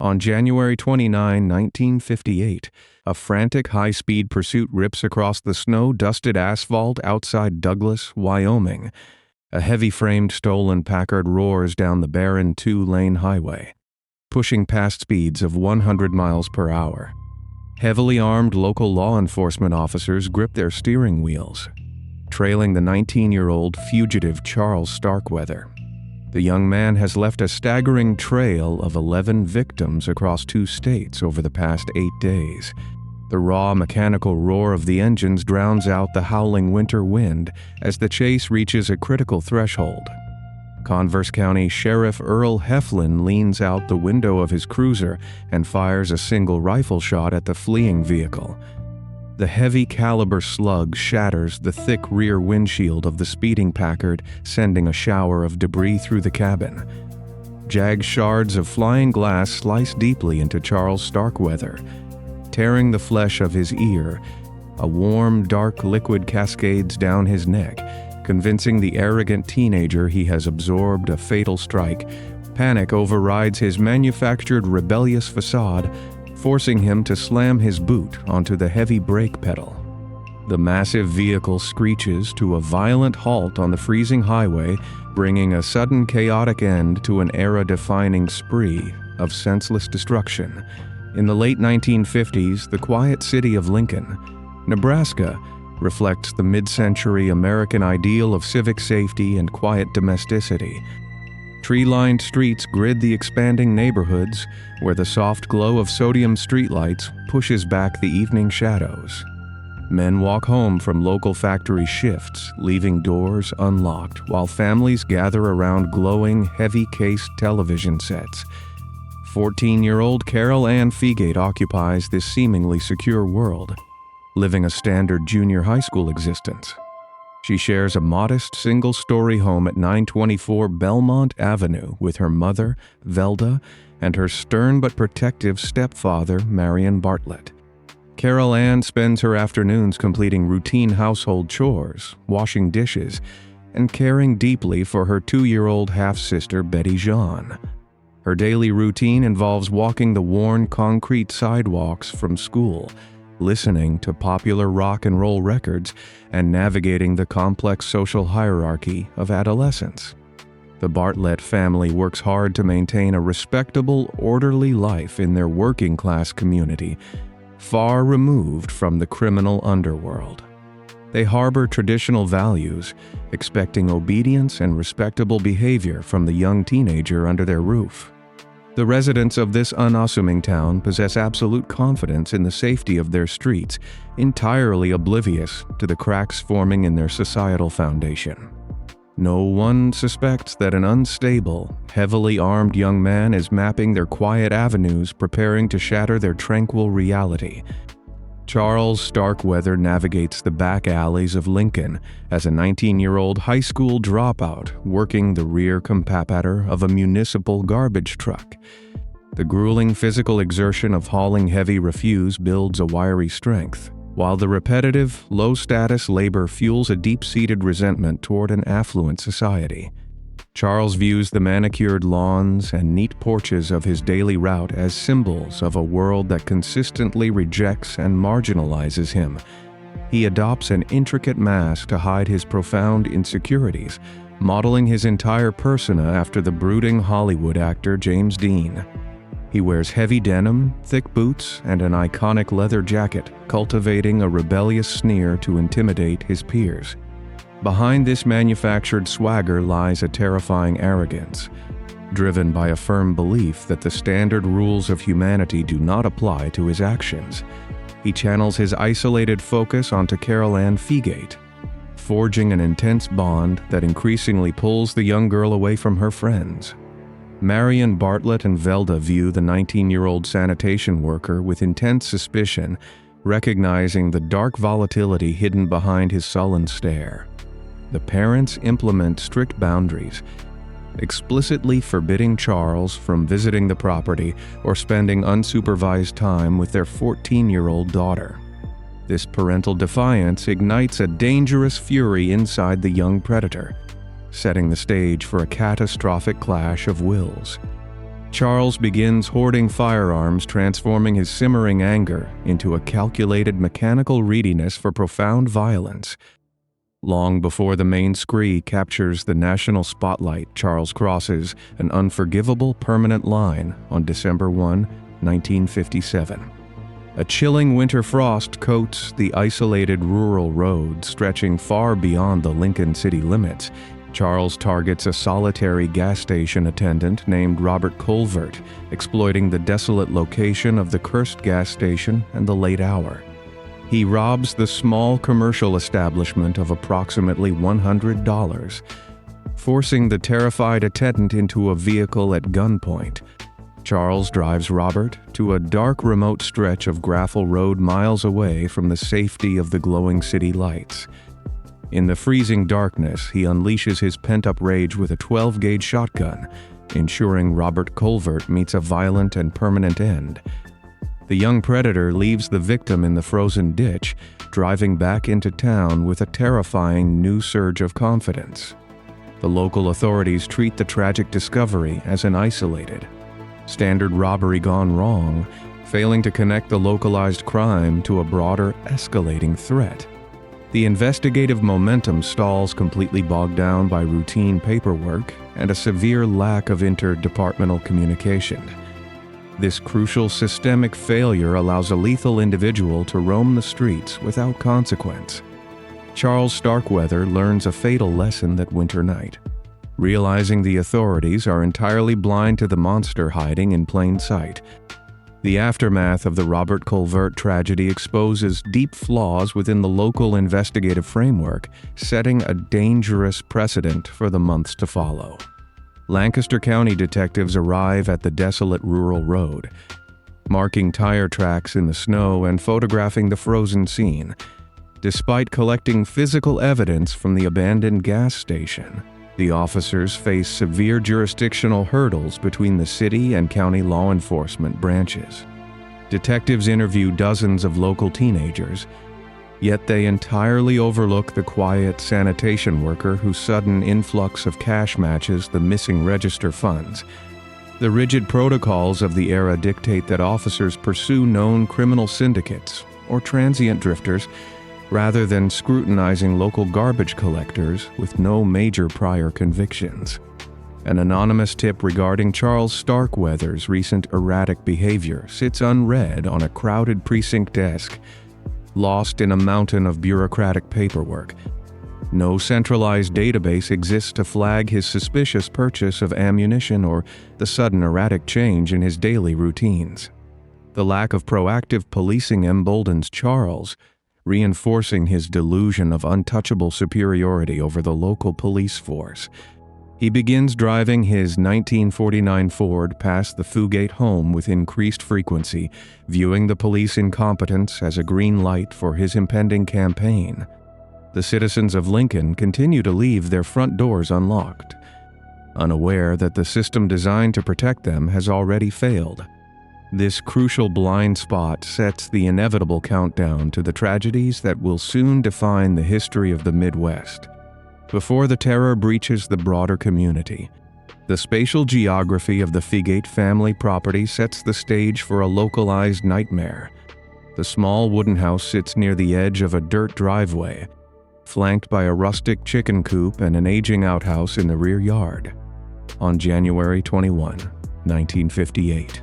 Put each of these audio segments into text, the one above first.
On January 29, 1958, a frantic high-speed pursuit rips across the snow-dusted asphalt outside Douglas, Wyoming. A heavy-framed stolen Packard roars down the barren two-lane highway, pushing past speeds of 100 miles per hour. Heavily armed local law enforcement officers grip their steering wheels, trailing the 19-year-old fugitive Charles Starkweather. The young man has left a staggering trail of 11 victims across 2 states over the past 8 days. The raw mechanical roar of the engines drowns out the howling winter wind as the chase reaches a critical threshold. Converse County Sheriff Earl Heflin leans out the window of his cruiser and fires a single rifle shot at the fleeing vehicle. The heavy caliber slug shatters the thick rear windshield of the speeding Packard, sending a shower of debris through the cabin. Jagged shards of flying glass slice deeply into Charles Starkweather, tearing the flesh of his ear. A warm, dark liquid cascades down his neck, convincing the arrogant teenager he has absorbed a fatal strike. Panic overrides his manufactured rebellious facade, forcing him to slam his boot onto the heavy brake pedal. The massive vehicle screeches to a violent halt on the freezing highway, bringing a sudden chaotic end to an era-defining spree of senseless destruction. In the late 1950s, the quiet city of Lincoln, Nebraska, reflects the mid-century American ideal of civic safety and quiet domesticity. Tree-lined streets grid the expanding neighborhoods, where the soft glow of sodium streetlights pushes back the evening shadows. Men walk home from local factory shifts, leaving doors unlocked, while families gather around glowing, heavy-cased television sets. 14-year-old Carol Ann Fegate occupies this seemingly secure world, living a standard junior high school existence. She shares a modest single-story home at 924 Belmont Avenue with her mother, Velda, and her stern but protective stepfather, Marion Bartlett. Carol Ann spends her afternoons completing routine household chores, washing dishes, and caring deeply for her 2-year-old half-sister, Betty Jean. Her daily routine involves walking the worn concrete sidewalks from school, listening to popular rock and roll records, and navigating the complex social hierarchy of adolescence. The Bartlett family works hard to maintain a respectable, orderly life in their working-class community, far removed from the criminal underworld. They harbor traditional values, expecting obedience and respectable behavior from the young teenager under their roof. The residents of this unassuming town possess absolute confidence in the safety of their streets, entirely oblivious to the cracks forming in their societal foundation. No one suspects that an unstable, heavily armed young man is mapping their quiet avenues, preparing to shatter their tranquil reality. Charles Starkweather navigates the back alleys of Lincoln as a 19-year-old high school dropout working the rear compactor of a municipal garbage truck. The grueling physical exertion of hauling heavy refuse builds a wiry strength, while the repetitive, low-status labor fuels a deep-seated resentment toward an affluent society. Charles views the manicured lawns and neat porches of his daily route as symbols of a world that consistently rejects and marginalizes him. He adopts an intricate mask to hide his profound insecurities, modeling his entire persona after the brooding Hollywood actor James Dean. He wears heavy denim, thick boots, and an iconic leather jacket, cultivating a rebellious sneer to intimidate his peers. Behind this manufactured swagger lies a terrifying arrogance, driven by a firm belief that the standard rules of humanity do not apply to his actions. He channels his isolated focus onto Carol Ann Fegate, forging an intense bond that increasingly pulls the young girl away from her friends. Marion Bartlett and Velda view the 19-year-old sanitation worker with intense suspicion, recognizing the dark volatility hidden behind his sullen stare. The parents implement strict boundaries, explicitly forbidding Charles from visiting the property or spending unsupervised time with their 14-year-old daughter. This parental defiance ignites a dangerous fury inside the young predator, setting the stage for a catastrophic clash of wills. Charles begins hoarding firearms, transforming his simmering anger into a calculated mechanical readiness for profound violence. Long before the main scree captures the national spotlight, Charles crosses an unforgivable permanent line on December 1, 1957. A chilling winter frost coats the isolated rural road stretching far beyond the Lincoln city limits. Charles targets a solitary gas station attendant named Robert Colvert, exploiting the desolate location of the cursed gas station and the late hour. He robs the small commercial establishment of approximately $100, forcing the terrified attendant into a vehicle at gunpoint. Charles drives Robert to a dark remote stretch of gravel road miles away from the safety of the glowing city lights. In the freezing darkness, he unleashes his pent-up rage with a 12-gauge shotgun, ensuring Robert Colvert meets a violent and permanent end. The young predator leaves the victim in the frozen ditch, driving back into town with a terrifying new surge of confidence. The local authorities treat the tragic discovery as an isolated, standard robbery gone wrong, failing to connect the localized crime to a broader, escalating threat. The investigative momentum stalls, completely bogged down by routine paperwork and a severe lack of interdepartmental communication. This crucial systemic failure allows a lethal individual to roam the streets without consequence. Charles Starkweather learns a fatal lesson that winter night, realizing the authorities are entirely blind to the monster hiding in plain sight. The aftermath of the Robert Colvert tragedy exposes deep flaws within the local investigative framework, setting a dangerous precedent for the months to follow. Lancaster County detectives arrive at the desolate rural road, marking tire tracks in the snow and photographing the frozen scene. Despite collecting physical evidence from the abandoned gas station, the officers face severe jurisdictional hurdles between the city and county law enforcement branches. Detectives interview dozens of local teenagers, yet they entirely overlook the quiet sanitation worker whose sudden influx of cash matches the missing register funds. The rigid protocols of the era dictate that officers pursue known criminal syndicates or transient drifters rather than scrutinizing local garbage collectors with no major prior convictions. An anonymous tip regarding Charles Starkweather's recent erratic behavior sits unread on a crowded precinct desk, lost in a mountain of bureaucratic paperwork. No centralized database exists to flag his suspicious purchase of ammunition or the sudden erratic change in his daily routines. The lack of proactive policing emboldens Charles, reinforcing his delusion of untouchable superiority over the local police force. He begins driving his 1949 Ford past the Fugate home with increased frequency, viewing the police incompetence as a green light for his impending campaign. The citizens of Lincoln continue to leave their front doors unlocked, unaware that the system designed to protect them has already failed. This crucial blind spot sets the inevitable countdown to the tragedies that will soon define the history of the Midwest. Before the terror breaches the broader community, the spatial geography of the Fugate family property sets the stage for a localized nightmare. The small wooden house sits near the edge of a dirt driveway, flanked by a rustic chicken coop and an aging outhouse in the rear yard. On January 21, 1958,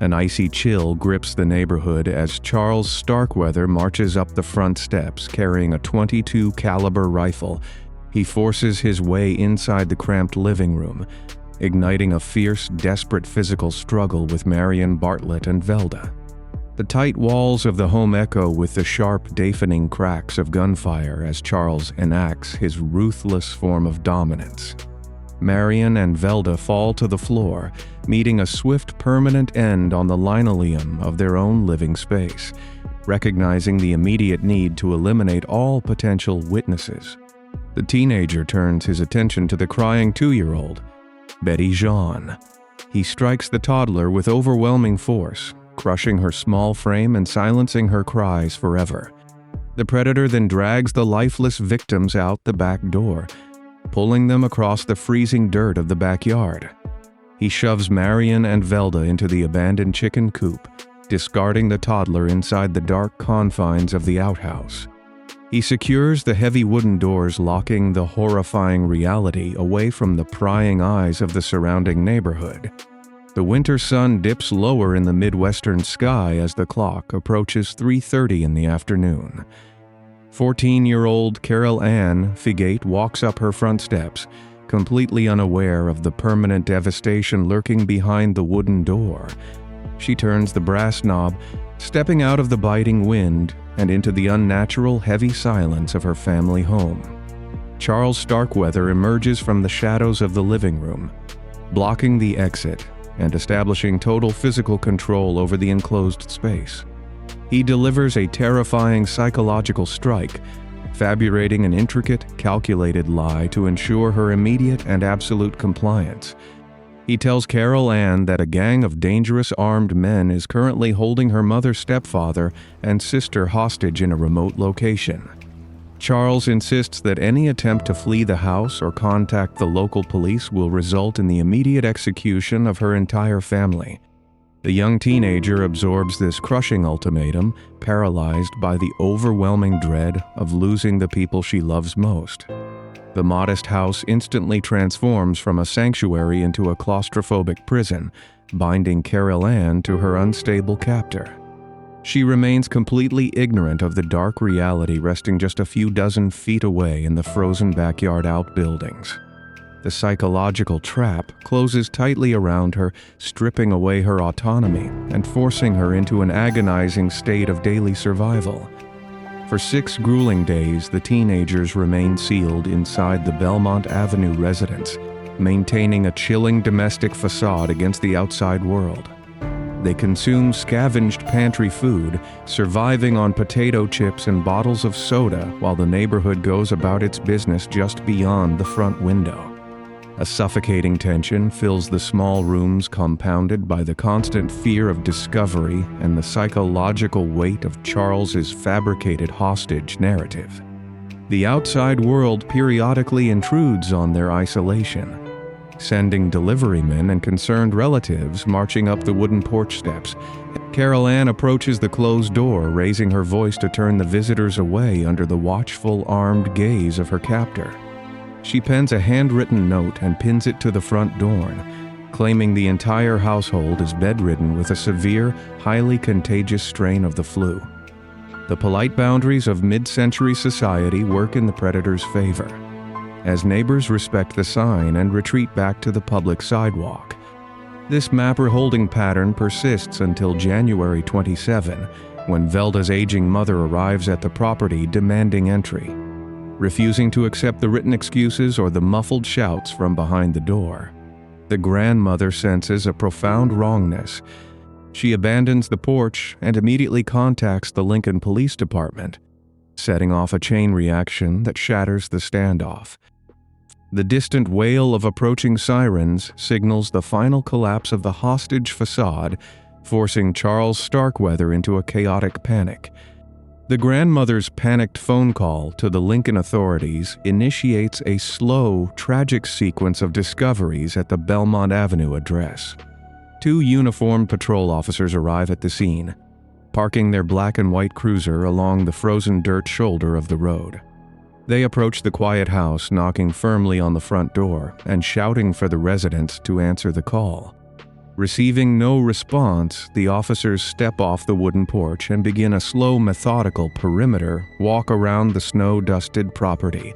an icy chill grips the neighborhood as Charles Starkweather marches up the front steps carrying a .22 caliber rifle. He forces his way inside the cramped living room, igniting a fierce, desperate physical struggle with Marion Bartlett and Velda. The tight walls of the home echo with the sharp, deafening cracks of gunfire as Charles enacts his ruthless form of dominance. Marion and Velda fall to the floor, meeting a swift, permanent end on the linoleum of their own living space, recognizing the immediate need to eliminate all potential witnesses. The teenager turns his attention to the crying 2-year-old, Betty Jean. He strikes the toddler with overwhelming force, crushing her small frame and silencing her cries forever. The predator then drags the lifeless victims out the back door, pulling them across the freezing dirt of the backyard. He shoves Marion and Velda into the abandoned chicken coop, discarding the toddler inside the dark confines of the outhouse. He secures the heavy wooden doors, locking the horrifying reality away from the prying eyes of the surrounding neighborhood. The winter sun dips lower in the midwestern sky as the clock approaches 3:30 in the afternoon. 14-year-old Carol Ann Figate walks up her front steps, completely unaware of the permanent devastation lurking behind the wooden door. She turns the brass knob, stepping out of the biting wind and into the unnatural, heavy silence of her family home. Charles Starkweather emerges from the shadows of the living room, blocking the exit and establishing total physical control over the enclosed space. He delivers a terrifying psychological strike, fabricating an intricate, calculated lie to ensure her immediate and absolute compliance. He tells Carol Ann that a gang of dangerous armed men is currently holding her mother's stepfather and sister hostage in a remote location. Charles insists that any attempt to flee the house or contact the local police will result in the immediate execution of her entire family. The young teenager absorbs this crushing ultimatum, paralyzed by the overwhelming dread of losing the people she loves most. The modest house instantly transforms from a sanctuary into a claustrophobic prison, binding Carol Ann to her unstable captor. She remains completely ignorant of the dark reality resting just a few dozen feet away in the frozen backyard outbuildings. The psychological trap closes tightly around her, stripping away her autonomy and forcing her into an agonizing state of daily survival. For 6 grueling days, the teenagers remain sealed inside the Belmont Avenue residence, maintaining a chilling domestic facade against the outside world. They consume scavenged pantry food, surviving on potato chips and bottles of soda while the neighborhood goes about its business just beyond the front window. A suffocating tension fills the small rooms, compounded by the constant fear of discovery and the psychological weight of Charles's fabricated hostage narrative. The outside world periodically intrudes on their isolation, sending deliverymen and concerned relatives marching up the wooden porch steps. Carol Ann approaches the closed door, raising her voice to turn the visitors away under the watchful, armed gaze of her captor. She pens a handwritten note and pins it to the front door, claiming the entire household is bedridden with a severe, highly contagious strain of the flu. The polite boundaries of mid-century society work in the predator's favor, as neighbors respect the sign and retreat back to the public sidewalk. This mapper-holding pattern persists until January 27, when Velda's aging mother arrives at the property demanding entry, refusing to accept the written excuses or the muffled shouts from behind the door. The grandmother senses a profound wrongness. She abandons the porch and immediately contacts the Lincoln Police Department, setting off a chain reaction that shatters the standoff. The distant wail of approaching sirens signals the final collapse of the hostage facade, forcing Charles Starkweather into a chaotic panic. The grandmother's panicked phone call to the Lincoln authorities initiates a slow, tragic sequence of discoveries at the Belmont Avenue address. 2 uniformed patrol officers arrive at the scene, parking their black and white cruiser along the frozen dirt shoulder of the road. They approach the quiet house, knocking firmly on the front door and shouting for the residents to answer the call. Receiving no response, the officers step off the wooden porch and begin a slow, methodical perimeter walk around the snow-dusted property.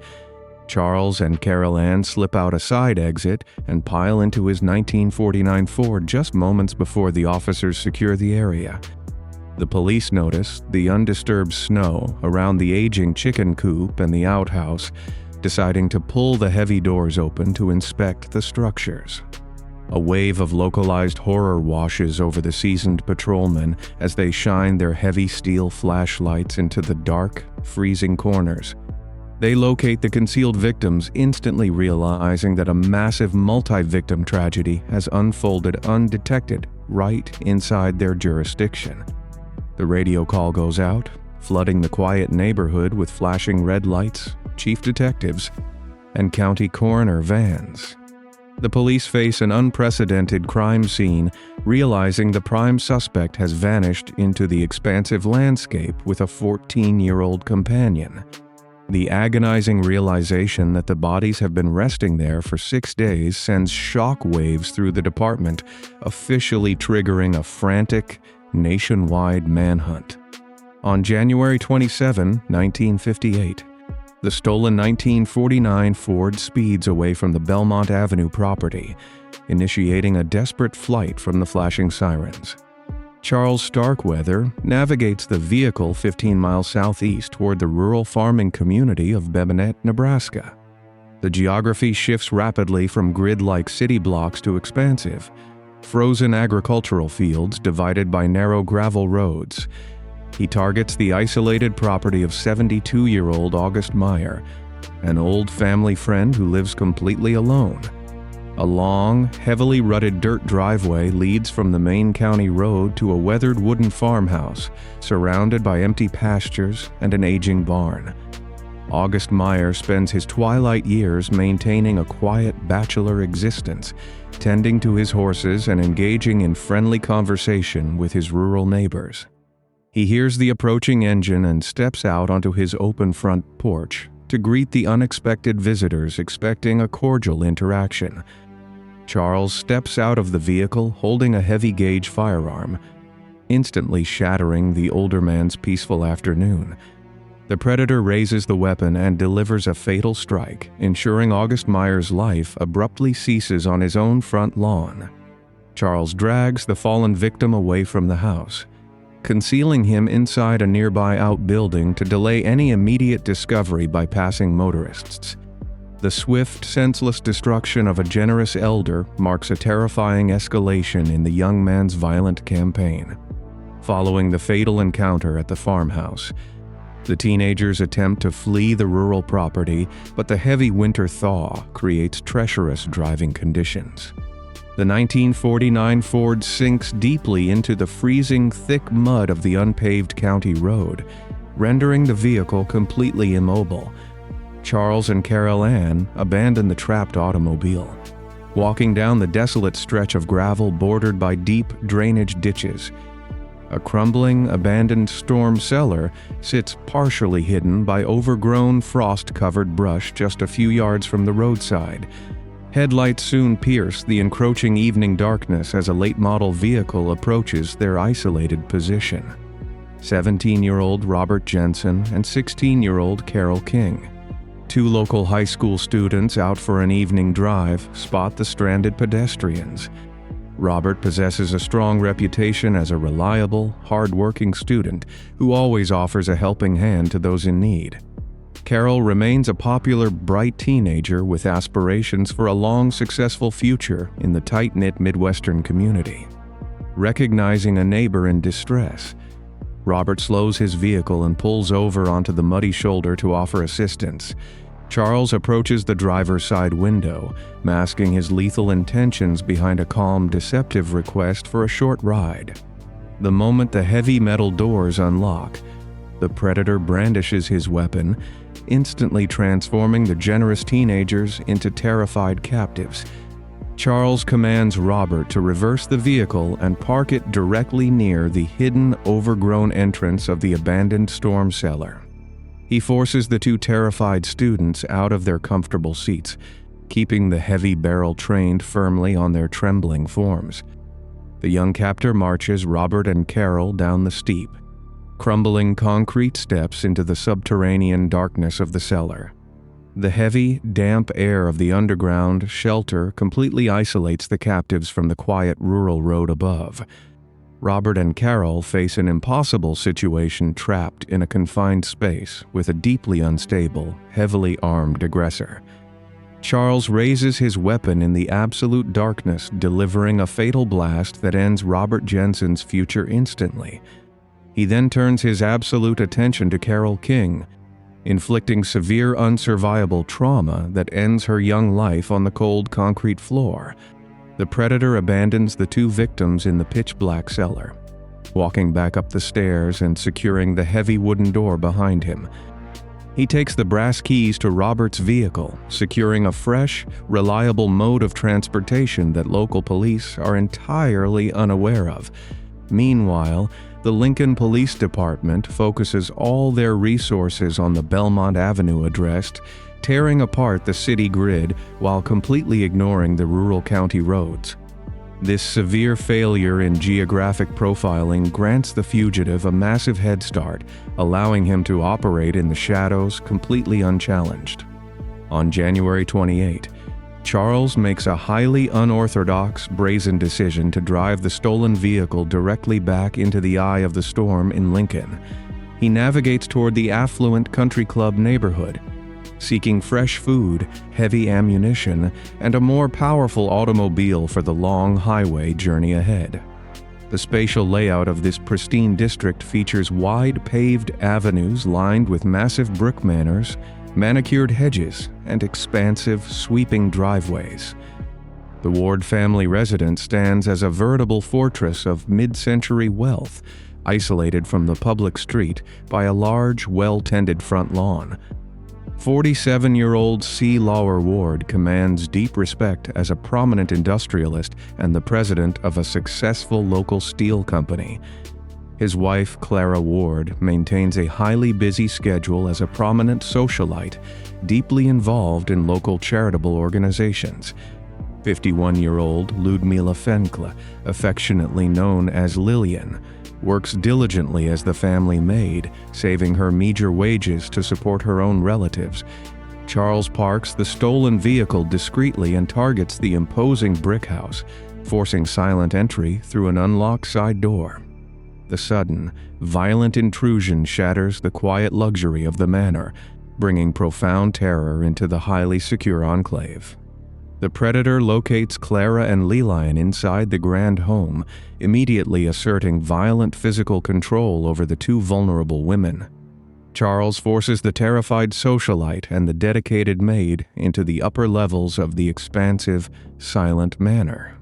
Charles and Carol Ann slip out a side exit and pile into his 1949 Ford just moments before the officers secure the area. The police notice the undisturbed snow around the aging chicken coop and the outhouse, deciding to pull the heavy doors open to inspect the structures. A wave of localized horror washes over the seasoned patrolmen as they shine their heavy steel flashlights into the dark, freezing corners. They locate the concealed victims, instantly realizing that a massive multi-victim tragedy has unfolded undetected right inside their jurisdiction. The radio call goes out, flooding the quiet neighborhood with flashing red lights, chief detectives, and county coroner vans. The police face an unprecedented crime scene, realizing the prime suspect has vanished into the expansive landscape with a 14-year-old companion. The agonizing realization that the bodies have been resting there for 6 days sends shock waves through the department, officially triggering a frantic, nationwide manhunt. On January 27, 1958, the stolen 1949 Ford speeds away from the Belmont Avenue property, initiating a desperate flight from the flashing sirens. Charles Starkweather navigates the vehicle 15 miles southeast toward the rural farming community of Bebenet, Nebraska. The geography shifts rapidly from grid-like city blocks to expansive, frozen agricultural fields divided by narrow gravel roads. He targets the isolated property of 72-year-old August Meyer, an old family friend who lives completely alone. A long, heavily rutted dirt driveway leads from the main county road to a weathered wooden farmhouse surrounded by empty pastures and an aging barn. August Meyer spends his twilight years maintaining a quiet bachelor existence, tending to his horses and engaging in friendly conversation with his rural neighbors. He hears the approaching engine and steps out onto his open front porch to greet the unexpected visitors, expecting a cordial interaction. Charles steps out of the vehicle holding a heavy-gauge firearm, instantly shattering the older man's peaceful afternoon. The predator raises the weapon and delivers a fatal strike, ensuring August Meyer's life abruptly ceases on his own front lawn. Charles drags the fallen victim away from the house, concealing him inside a nearby outbuilding to delay any immediate discovery by passing motorists. The swift, senseless destruction of a generous elder marks a terrifying escalation in the young man's violent campaign. Following the fatal encounter at the farmhouse, the teenagers attempt to flee the rural property, but the heavy winter thaw creates treacherous driving conditions. The 1949 Ford sinks deeply into the freezing, thick mud of the unpaved county road, rendering the vehicle completely immobile. Charles and Carol Ann abandon the trapped automobile. Walking down the desolate stretch of gravel bordered by deep drainage ditches, a crumbling, abandoned storm cellar sits partially hidden by overgrown, frost-covered brush just a few yards from the roadside. Headlights soon pierce the encroaching evening darkness as a late-model vehicle approaches their isolated position. 17-year-old Robert Jensen and 16-year-old Carol King. Two local high school students out for an evening drive spot the stranded pedestrians. Robert possesses a strong reputation as a reliable, hard-working student who always offers a helping hand to those in need. Carol remains a popular, bright teenager with aspirations for a long, successful future in the tight-knit Midwestern community. Recognizing a neighbor in distress, Robert slows his vehicle and pulls over onto the muddy shoulder to offer assistance. Charles approaches the driver's side window, masking his lethal intentions behind a calm, deceptive request for a short ride. The moment the heavy metal doors unlock, the predator brandishes his weapon, instantly transforming the generous teenagers into terrified captives. Charles commands Robert to reverse the vehicle and park it directly near the hidden, overgrown entrance of the abandoned storm cellar. He forces the two terrified students out of their comfortable seats, keeping the heavy barrel trained firmly on their trembling forms. The young captor marches Robert and Carol down the steep, crumbling concrete steps into the subterranean darkness of the cellar. The heavy, damp air of the underground shelter completely isolates the captives from the quiet rural road above. Robert and Carol face an impossible situation trapped in a confined space with a deeply unstable, heavily armed aggressor. Charles raises his weapon in the absolute darkness, delivering a fatal blast that ends Robert Jensen's future instantly. He then turns his absolute attention to Carol King, inflicting severe unsurvivable trauma that ends her young life on the cold concrete floor. The predator abandons the two victims in the pitch-black cellar, walking back up the stairs and securing the heavy wooden door behind him. He takes the brass keys to Robert's vehicle, securing a fresh, reliable mode of transportation that local police are entirely unaware of. Meanwhile, the Lincoln Police Department focuses all their resources on the Belmont Avenue address, tearing apart the city grid while completely ignoring the rural county roads. This severe failure in geographic profiling grants the fugitive a massive head start, allowing him to operate in the shadows completely unchallenged. On January 28, Charles makes a highly unorthodox, brazen decision to drive the stolen vehicle directly back into the eye of the storm in Lincoln. He navigates toward the affluent country club neighborhood, seeking fresh food, heavy ammunition, and a more powerful automobile for the long highway journey ahead. The spatial layout of this pristine district features wide paved avenues lined with massive brick manors, manicured hedges, and expansive, sweeping driveways. The Ward family residence stands as a veritable fortress of mid-century wealth, isolated from the public street by a large, well-tended front lawn. 47-year-old C. Lauer Ward commands deep respect as a prominent industrialist and the president of a successful local steel company. His wife, Clara Ward, maintains a highly busy schedule as a prominent socialite, deeply involved in local charitable organizations. 51-year-old Ludmila Fenkla, affectionately known as Lillian, works diligently as the family maid, saving her meager wages to support her own relatives. Charles parks the stolen vehicle discreetly and targets the imposing brick house, forcing silent entry through an unlocked side door. The sudden, violent intrusion shatters the quiet luxury of the manor, bringing profound terror into the highly secure enclave. The predator locates Clara and Lillian inside the grand home, immediately asserting violent physical control over the two vulnerable women. Charles forces the terrified socialite and the dedicated maid into the upper levels of the expansive, silent manor.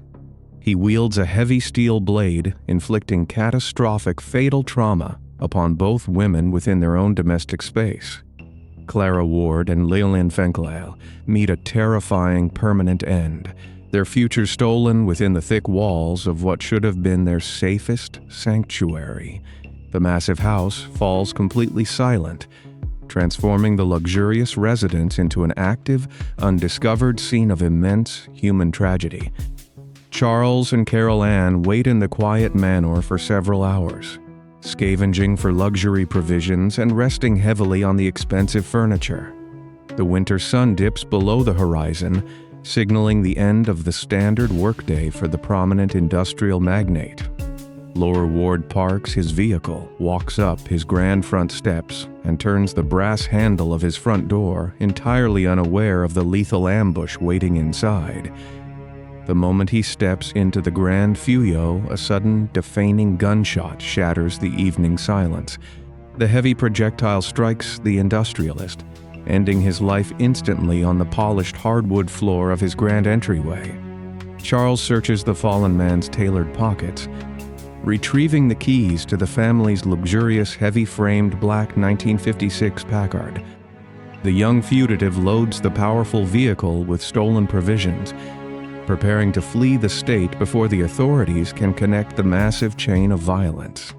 He wields a heavy steel blade, inflicting catastrophic, fatal trauma upon both women within their own domestic space. Clara Ward and Lillian Fenkla meet a terrifying permanent end, their future stolen within the thick walls of what should have been their safest sanctuary. The massive house falls completely silent, transforming the luxurious residence into an active, undiscovered scene of immense human tragedy. Charles and Carol Ann wait in the quiet manor for several hours, scavenging for luxury provisions and resting heavily on the expensive furniture. The winter sun dips below the horizon, signaling the end of the standard workday for the prominent industrial magnate. Lauer Ward parks his vehicle, walks up his grand front steps, and turns the brass handle of his front door, entirely unaware of the lethal ambush waiting inside. The moment he steps into the grand feuilleau, a sudden, deafening gunshot shatters the evening silence. The heavy projectile strikes the industrialist, ending his life instantly on the polished hardwood floor of his grand entryway. Charles searches the fallen man's tailored pockets, retrieving the keys to the family's luxurious, heavy-framed black 1956 Packard. The young fugitive loads the powerful vehicle with stolen provisions, preparing to flee the state before the authorities can connect the massive chain of violence.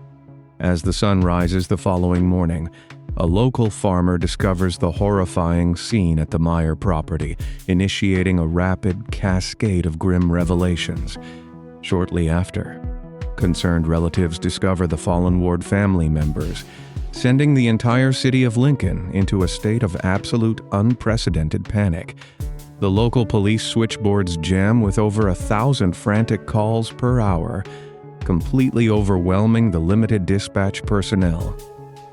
As the sun rises the following morning, a local farmer discovers the horrifying scene at the Meyer property, initiating a rapid cascade of grim revelations. Shortly after, concerned relatives discover the fallen Ward family members, sending the entire city of Lincoln into a state of absolute unprecedented panic. The local police switchboards jam with over 1,000 frantic calls per hour, completely overwhelming the limited dispatch personnel.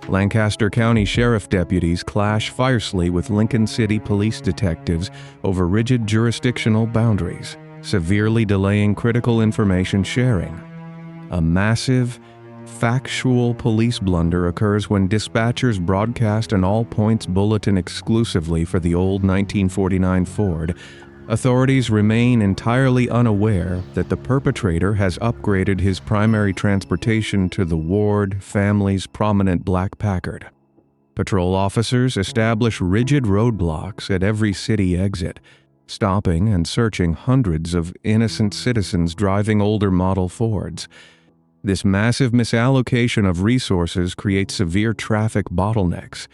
Lancaster County Sheriff deputies clash fiercely with Lincoln City police detectives over rigid jurisdictional boundaries, severely delaying critical information sharing. A massive, factual police blunder occurs when dispatchers broadcast an all-points bulletin exclusively for the old 1949 Ford. Authorities remain entirely unaware that the perpetrator has upgraded his primary transportation to the Ward family's prominent black Packard. Patrol officers establish rigid roadblocks at every city exit, stopping and searching hundreds of innocent citizens driving older model Fords. This massive misallocation of resources creates severe traffic bottlenecks,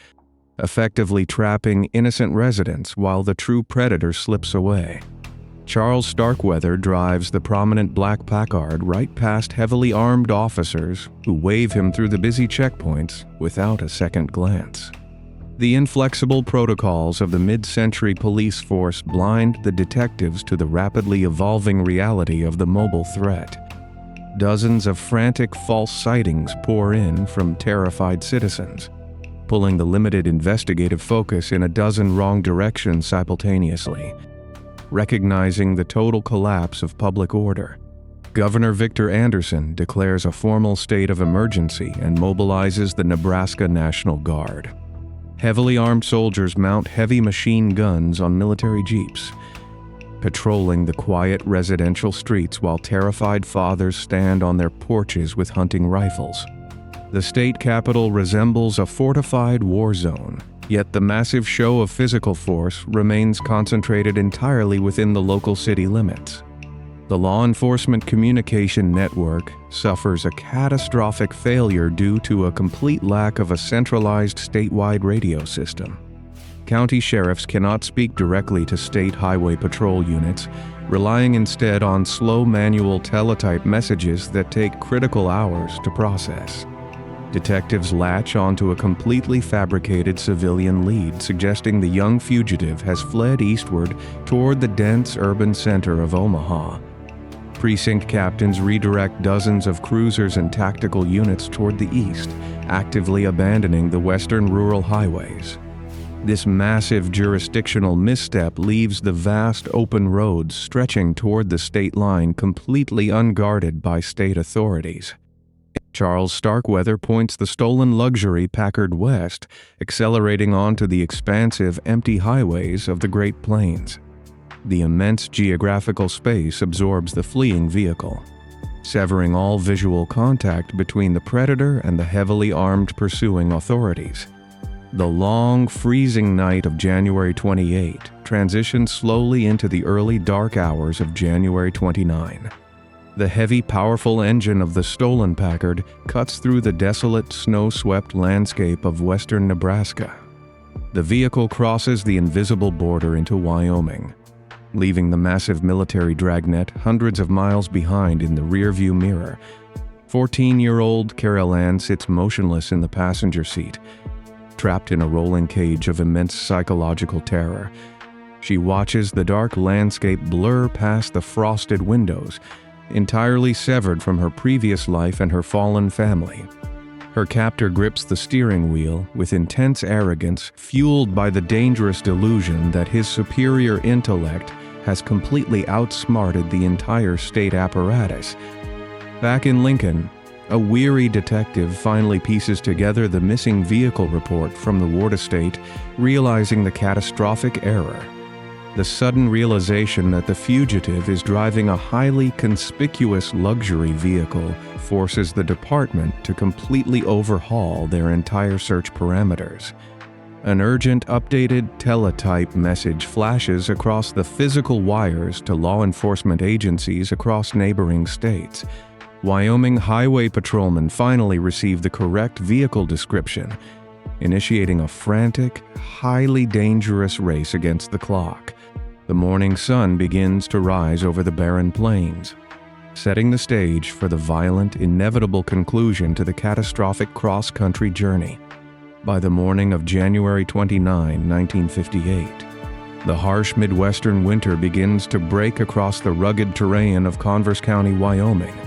effectively trapping innocent residents while the true predator slips away. Charles Starkweather drives the prominent black Packard right past heavily armed officers who wave him through the busy checkpoints without a second glance. The inflexible protocols of the mid-century police force blind the detectives to the rapidly evolving reality of the mobile threat. Dozens of frantic false sightings pour in from terrified citizens, pulling the limited investigative focus in a dozen wrong directions simultaneously. Recognizing the total collapse of public order, Governor Victor Anderson declares a formal state of emergency and mobilizes the Nebraska National Guard. Heavily armed soldiers mount heavy machine guns on military jeeps, patrolling the quiet residential streets while terrified fathers stand on their porches with hunting rifles. The state capitol resembles a fortified war zone, yet the massive show of physical force remains concentrated entirely within the local city limits. The law enforcement communication network suffers a catastrophic failure due to a complete lack of a centralized statewide radio system. County sheriffs cannot speak directly to state highway patrol units, relying instead on slow manual teletype messages that take critical hours to process. Detectives latch onto a completely fabricated civilian lead suggesting the young fugitive has fled eastward toward the dense urban center of Omaha. Precinct captains redirect dozens of cruisers and tactical units toward the east, actively abandoning the western rural highways. This massive jurisdictional misstep leaves the vast open roads stretching toward the state line completely unguarded by state authorities. Charles Starkweather points the stolen luxury Packard west, accelerating onto the expansive, empty highways of the Great Plains. The immense geographical space absorbs the fleeing vehicle, severing all visual contact between the predator and the heavily armed pursuing authorities. The long, freezing night of January 28 transitions slowly into the early dark hours of January 29. The heavy, powerful engine of the stolen Packard cuts through the desolate, snow-swept landscape of western Nebraska. The vehicle crosses the invisible border into Wyoming, leaving the massive military dragnet hundreds of miles behind in the rearview mirror. 14-year-old Carol Ann sits motionless in the passenger seat, trapped in a rolling cage of immense psychological terror. She watches the dark landscape blur past the frosted windows, entirely severed from her previous life and her fallen family. Her captor grips the steering wheel with intense arrogance, fueled by the dangerous delusion that his superior intellect has completely outsmarted the entire state apparatus. Back in Lincoln, a weary detective finally pieces together the missing vehicle report from the Ward estate, realizing the catastrophic error. The sudden realization that the fugitive is driving a highly conspicuous luxury vehicle forces the department to completely overhaul their entire search parameters. An urgent, updated teletype message flashes across the physical wires to law enforcement agencies across neighboring states. Wyoming highway patrolmen finally receive the correct vehicle description, initiating a frantic, highly dangerous race against the clock. The morning sun begins to rise over the barren plains, setting the stage for the violent, inevitable conclusion to the catastrophic cross-country journey. By the morning of January 29, 1958, the harsh Midwestern winter begins to break across the rugged terrain of Converse County, Wyoming.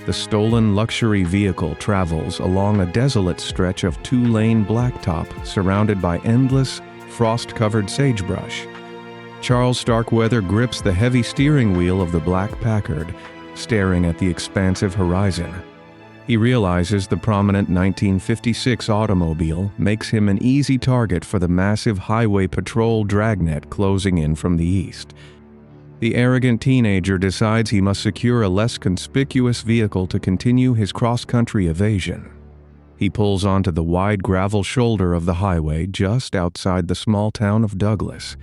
The stolen luxury vehicle travels along a desolate stretch of two-lane blacktop surrounded by endless, frost-covered sagebrush. Charles Starkweather grips the heavy steering wheel of the black Packard, staring at the expansive horizon. He realizes the prominent 1956 automobile makes him an easy target for the massive highway patrol dragnet closing in from the east. The arrogant teenager decides he must secure a less conspicuous vehicle to continue his cross-country evasion. He pulls onto the wide gravel shoulder of the highway just outside the small town of Douglas.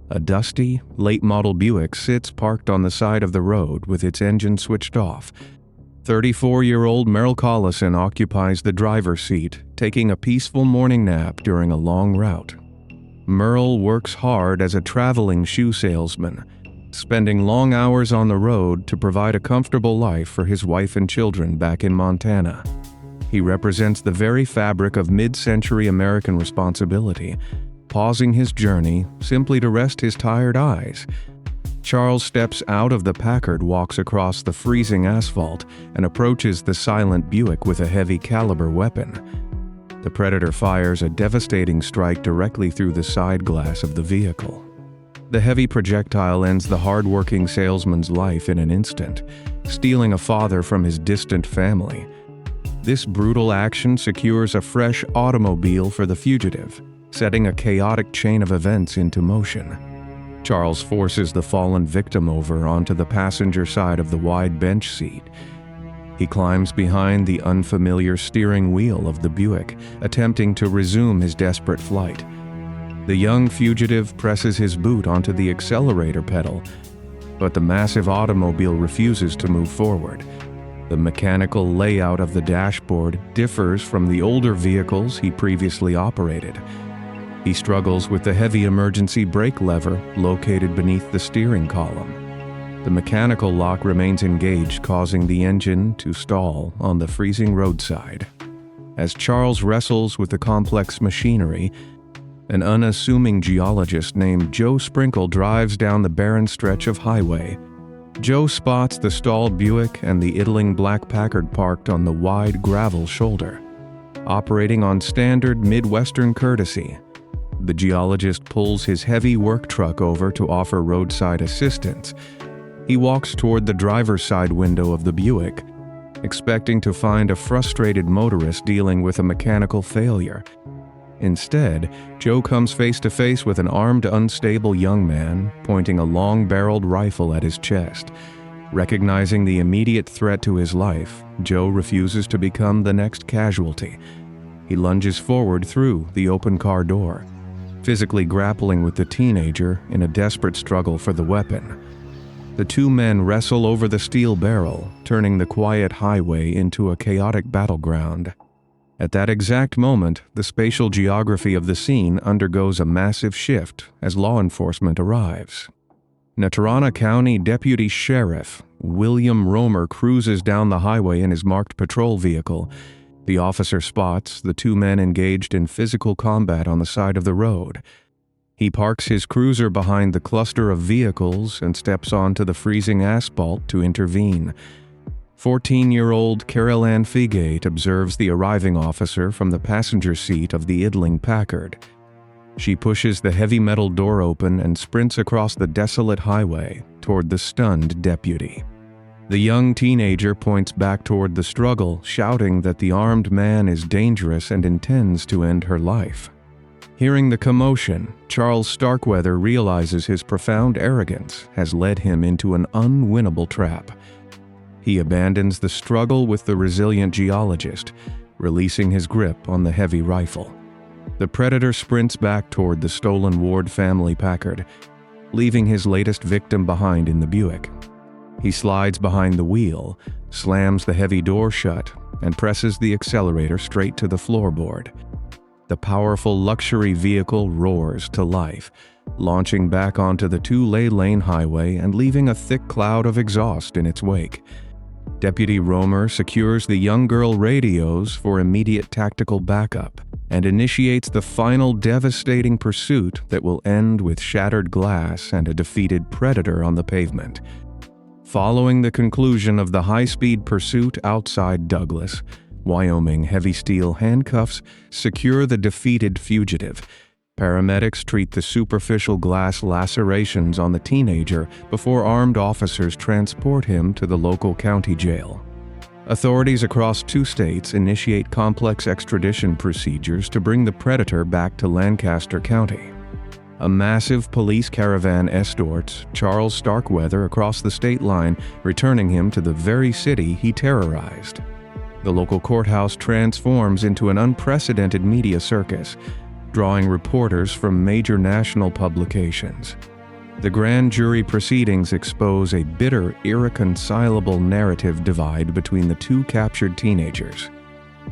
A dusty, late-model Buick sits parked on the side of the road with its engine switched off. 34-year-old Merle Collison occupies the driver's seat, taking a peaceful morning nap during a long route. Merle works hard as a traveling shoe salesman, spending long hours on the road to provide a comfortable life for his wife and children back in Montana. He represents the very fabric of mid-century American responsibility, pausing his journey simply to rest his tired eyes. Charles steps out of the Packard, walks across the freezing asphalt, and approaches the silent Buick with a heavy caliber weapon. The Predator fires a devastating strike directly through the side glass of the vehicle. The heavy projectile ends the hard-working salesman's life in an instant, stealing a father from his distant family. This brutal action secures a fresh automobile for the fugitive, setting a chaotic chain of events into motion. Charles forces the fallen victim over onto the passenger side of the wide bench seat. He climbs behind the unfamiliar steering wheel of the Buick, attempting to resume his desperate flight. The young fugitive presses his boot onto the accelerator pedal, but the massive automobile refuses to move forward. The mechanical layout of the dashboard differs from the older vehicles he previously operated. He struggles with the heavy emergency brake lever located beneath the steering column. The mechanical lock remains engaged, causing the engine to stall on the freezing roadside. As Charles wrestles with the complex machinery, an unassuming geologist named Joe Sprinkle drives down the barren stretch of highway. Joe spots the stalled Buick and the idling black Packard parked on the wide gravel shoulder. Operating on standard Midwestern courtesy, the geologist pulls his heavy work truck over to offer roadside assistance. He walks toward the driver's side window of the Buick, expecting to find a frustrated motorist dealing with a mechanical failure. Instead, Joe comes face to face with an armed, unstable young man pointing a long-barreled rifle at his chest. Recognizing the immediate threat to his life, Joe refuses to become the next casualty. He lunges forward through the open car door, physically grappling with the teenager in a desperate struggle for the weapon. The two men wrestle over the steel barrel, turning the quiet highway into a chaotic battleground. At that exact moment, the spatial geography of the scene undergoes a massive shift as law enforcement arrives. Natarona County Deputy Sheriff William Romer cruises down the highway in his marked patrol vehicle. The officer spots the two men engaged in physical combat on the side of the road. He parks his cruiser behind the cluster of vehicles and steps onto the freezing asphalt to intervene. 14-year-old Carol Ann Figate observes the arriving officer from the passenger seat of the idling Packard. She pushes the heavy metal door open and sprints across the desolate highway toward the stunned deputy. The young teenager points back toward the struggle, shouting that the armed man is dangerous and intends to end her life. Hearing the commotion, Charles Starkweather realizes his profound arrogance has led him into an unwinnable trap. He abandons the struggle with the resilient geologist, releasing his grip on the heavy rifle. The Predator sprints back toward the stolen Ward family Packard, leaving his latest victim behind in the Buick. He slides behind the wheel, slams the heavy door shut, and presses the accelerator straight to the floorboard. The powerful luxury vehicle roars to life, launching back onto the two-lane highway and leaving a thick cloud of exhaust in its wake. Deputy Romer secures the young girl radios for immediate tactical backup and initiates the final devastating pursuit that will end with shattered glass and a defeated Predator on the pavement. Following the conclusion of the high-speed pursuit outside Douglas, Wyoming heavy steel handcuffs secure the defeated fugitive. Paramedics treat the superficial glass lacerations on the teenager before armed officers transport him to the local county jail. Authorities across 2 states initiate complex extradition procedures to bring the Predator back to Lancaster County. A massive police caravan escorts Charles Starkweather across the state line, returning him to the very city he terrorized. The local courthouse transforms into an unprecedented media circus, drawing reporters from major national publications. The grand jury proceedings expose a bitter, irreconcilable narrative divide between the two captured teenagers.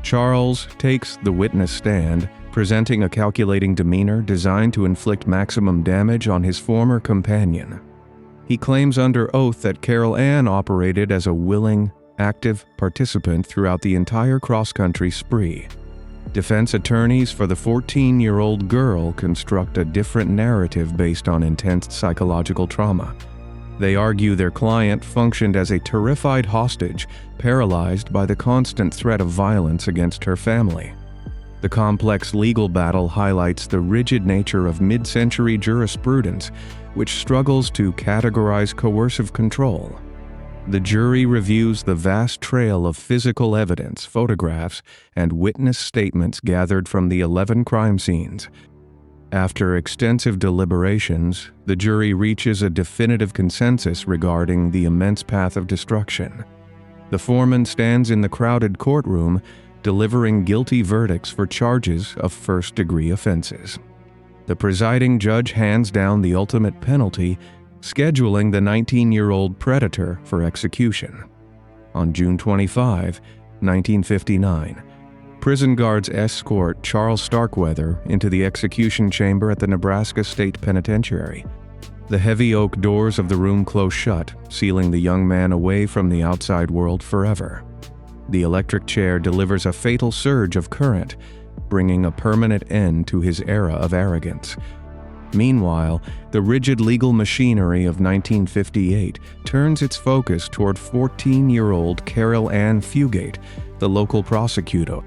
Charles takes the witness stand, presenting a calculating demeanor designed to inflict maximum damage on his former companion. He claims under oath that Carol Ann operated as a willing, active participant throughout the entire cross-country spree. Defense attorneys for the 14-year-old girl construct a different narrative based on intense psychological trauma. They argue their client functioned as a terrified hostage, paralyzed by the constant threat of violence against her family. The complex legal battle highlights the rigid nature of mid-century jurisprudence, which struggles to categorize coercive control. The jury reviews the vast trail of physical evidence, photographs, and witness statements gathered from the 11 crime scenes. After extensive deliberations, the jury reaches a definitive consensus regarding the immense path of destruction. The foreman stands in the crowded courtroom, delivering guilty verdicts for charges of first-degree offenses. The presiding judge hands down the ultimate penalty, scheduling the 19-year-old predator for execution. On June 25, 1959, prison guards escort Charles Starkweather into the execution chamber at the Nebraska State Penitentiary. The heavy oak doors of the room close shut, sealing the young man away from the outside world forever. The electric chair delivers a fatal surge of current, bringing a permanent end to his era of arrogance. Meanwhile, the rigid legal machinery of 1958 turns its focus toward 14-year-old Carol Ann Fugate, the local prosecutor.